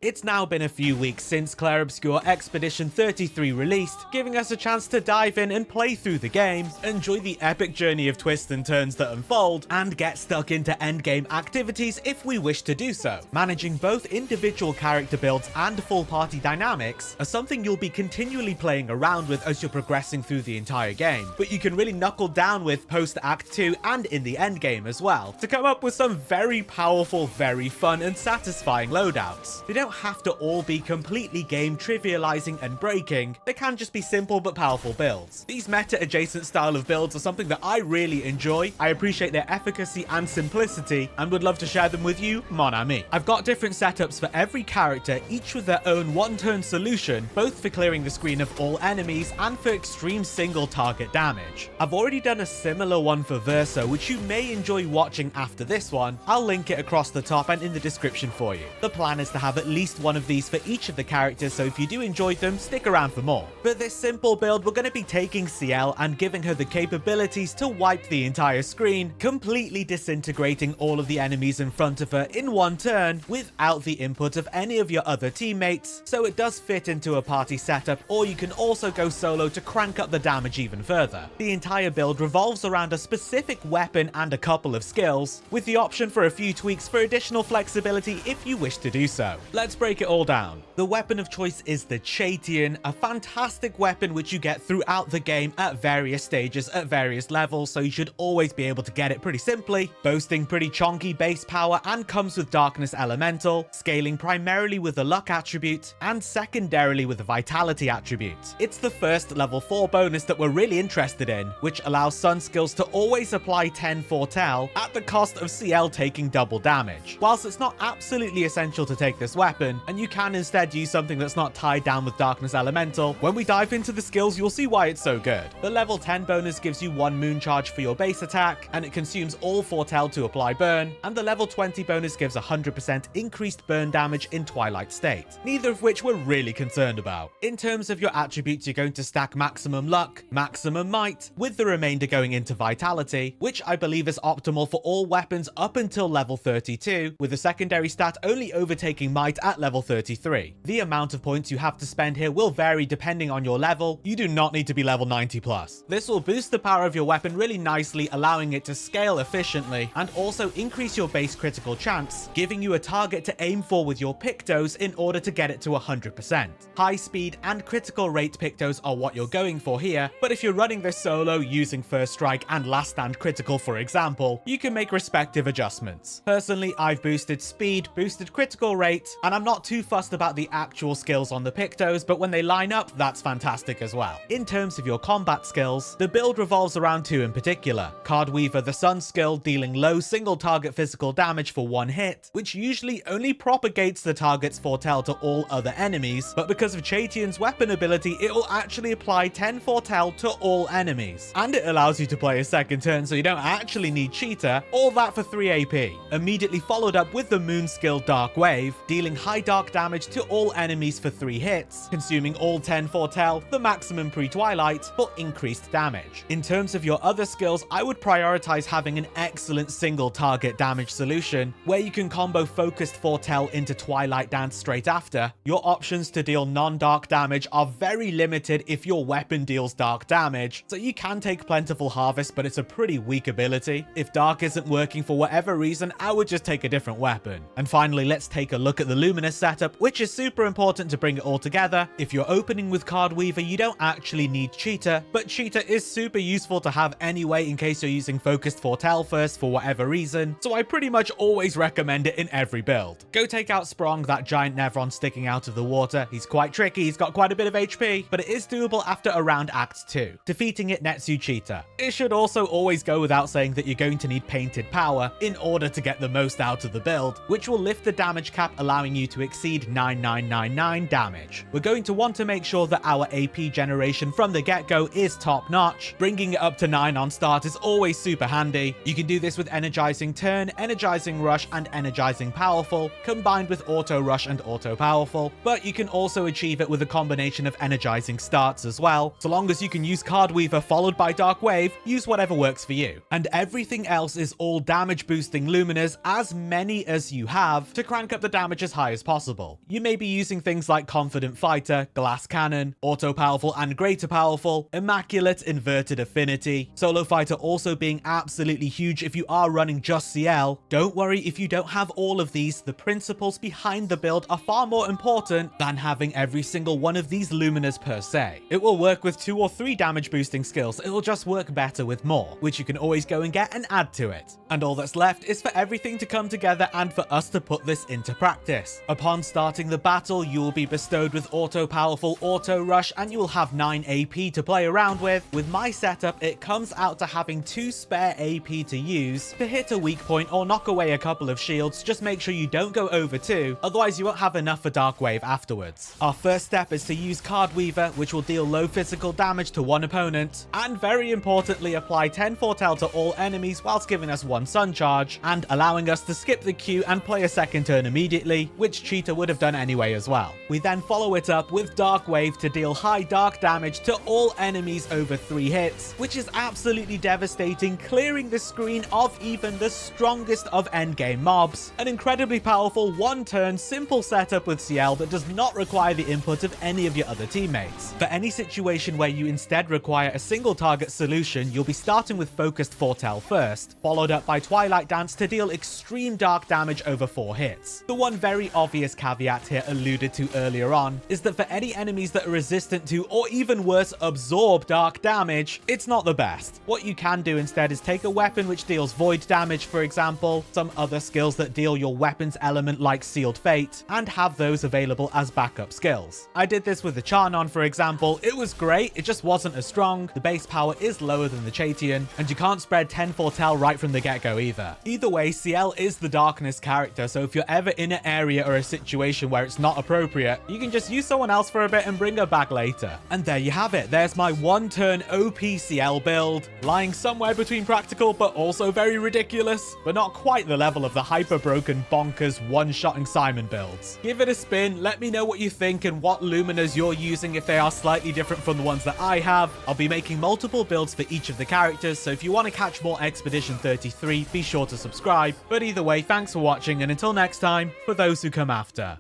It's now been a few weeks since Clair Obscur Expedition 33 released, giving us a chance to dive in and play through the game, enjoy the epic journey of twists and turns that unfold, and get stuck into endgame activities if we wish to do so. Managing both individual character builds and full party dynamics are something you'll be continually playing around with as you're progressing through the entire game, but you can really knuckle down with post Act 2 and in the endgame as well, to come up with some very powerful, very fun and satisfying loadouts. They don't have to all be completely game trivializing and breaking, they can just be simple but powerful builds. These meta-adjacent style of builds are something that I really enjoy, I appreciate their efficacy and simplicity, and would love to share them with you, mon ami. I've got different setups for every character, each with their own one-turn solution, both for clearing the screen of all enemies and for extreme single target damage. I've already done a similar one for Verso, which you may enjoy watching after this one. I'll link it across the top and in the description for you. The plan is to have at least one of these for each of the characters, so if you do enjoy them, stick around for more. For this simple build, we're going to be taking Sciel and giving her the capabilities to wipe the entire screen, completely disintegrating all of the enemies in front of her in one turn without the input of any of your other teammates, so it does fit into a party setup, or you can also go solo to crank up the damage even further. The entire build revolves around a specific weapon and a couple of skills, with the option for a few tweaks for additional flexibility if you wish to do so. Let's break it all down. The weapon of choice is the Chatian, a fantastic weapon which you get throughout the game at various stages at various levels, so you should always be able to get it pretty simply, boasting pretty chonky base power and comes with Darkness Elemental, scaling primarily with the luck attribute and secondarily with the vitality attribute. It's the first level 4 bonus that we're really interested in, which allows Sun skills to always apply 10 foretell at the cost of Sciel taking double damage. Whilst it's not absolutely essential to take this weapon, and you can instead use something that's not tied down with Darkness Elemental, when we dive into the skills you'll see why it's so good. The level 10 bonus gives you 1 moon charge for your base attack, and it consumes all foretell to apply burn, and the level 20 bonus gives 100% increased burn damage in Twilight State, neither of which we're really concerned about. In terms of your attributes, you're going to stack maximum luck, maximum might, with the remainder going into vitality, which I believe is optimal for all weapons up until level 32, with the secondary stat only overtaking might at level 33. The amount of points you have to spend here will vary depending on your level. You do not need to be level 90 plus. This will boost the power of your weapon really nicely, allowing it to scale efficiently, and also increase your base critical chance, giving you a target to aim for with your pictos in order to get it to 100%. High speed and critical rate pictos are what you're going for here, but if you're running this solo using First Strike and Last Stand critical for example, you can make respective adjustments. Personally, I've boosted speed, boosted critical rate, and I'm not too fussed about the actual skills on the pictos, but when they line up, that's fantastic as well. In terms of your combat skills, the build revolves around 2 in particular. Cardweaver the Sun skill, dealing low single target physical damage for 1 hit, which usually only propagates the target's foretell to all other enemies, but because of Chatian's weapon ability, it will actually apply 10 foretell to all enemies, and it allows you to play a second turn so you don't actually need cheater, all that for 3 AP. Immediately followed up with the Moon skill Dark Wave, dealing high dark damage to all enemies for 3 hits, consuming all 10 foretell, the maximum pre-Twilight, for increased damage. In terms of your other skills, I would prioritize having an excellent single target damage solution, where you can combo focused foretell into Twilight Dance straight after. Your options to deal non-dark damage are very limited if your weapon deals dark damage, so you can take Plentiful Harvest, but it's a pretty weak ability. If dark isn't working for whatever reason, I would just take a different weapon. And finally, let's take a look at the Luminous setup, which is super important to bring it all together. If you're opening with Cardweaver, you don't actually need Cheater, but Cheater is super useful to have anyway in case you're using focused foretell first for whatever reason, so I pretty much always recommend it in every build. Go take out Sprong, that giant Nevron sticking out of the water. He's quite tricky, he's got quite a bit of HP, but it is doable after around Act 2. Defeating it nets you Cheater. It should also always go without saying that you're going to need Painted Power in order to get the most out of the build, which will lift the damage cap, allowing you to exceed 9999 damage. We're going to want to make sure that our AP generation from the get-go is top-notch. Bringing it up to 9 on start is always super handy. You can do this with Energizing Turn, Energizing Rush, and Energizing Powerful, combined with Auto Rush and Auto Powerful, but you can also achieve it with a combination of Energizing Starts as well. So long as you can use Cardweaver followed by Dark Wave, use whatever works for you. And everything else is all damage boosting Luminous, as many as you have, to crank up the damage as high high as possible. You may be using things like Confident Fighter, Glass Cannon, Auto Powerful and Greater Powerful, Immaculate Inverted Affinity, Solo Fighter also being absolutely huge if you are running just Sciel. Don't worry if you don't have all of these, the principles behind the build are far more important than having every single one of these luminas per se. It will work with 2 or 3 damage boosting skills, it will just work better with more, which you can always go and get and add to it. And all that's left is for everything to come together and for us to put this into practice. Upon starting the battle, you will be bestowed with Auto Powerful Auto Rush and you will have 9 AP to play around with. With my setup, it comes out to having 2 spare AP to use to hit a weak point or knock away a couple of shields. Just make sure you don't go over 2, otherwise you won't have enough for Dark Wave afterwards. Our first step is to use Card Weaver, which will deal low physical damage to one opponent, and very importantly apply 10 Foretell to all enemies whilst giving us 1 Sun Charge, and allowing us to skip the queue and play a second turn immediately, which Cheetah would have done anyway as well. We then follow it up with Dark Wave to deal high dark damage to all enemies over 3 hits, which is absolutely devastating, clearing the screen of even the strongest of endgame mobs. An incredibly powerful 1-turn simple setup with Sciel that does not require the input of any of your other teammates. For any situation where you instead require a single target solution, you'll be starting with Focused Foretell first, followed up by Twilight Dance to deal extreme dark damage over 4 hits. The one very obvious caveat here alluded to earlier on is that for any enemies that are resistant to, or even worse, absorb dark damage, it's not the best. What you can do instead is take a weapon which deals void damage, for example, some other skills that deal your weapon's element like Sealed Fate, and have those available as backup skills. I did this with the Charnon, for example. It was great, it just wasn't as strong, the base power is lower than the Chatian, and you can't spread 10 Foretell right from the get-go either. Either way, Sciel is the darkness character, so if you're ever in an area or a situation where it's not appropriate, you can just use someone else for a bit and bring her back later. And there you have it, there's my 1-turn OP Sciel build, lying somewhere between practical but also very ridiculous, but not quite the level of the hyper-broken, bonkers, one-shotting Simon builds. Give it a spin, let me know what you think and what luminas you're using if they are slightly different from the ones that I have. I'll be making multiple builds for each of the characters, so if you want to catch more Expedition 33, be sure to subscribe. But either way, thanks for watching, and until next time, for those who come after.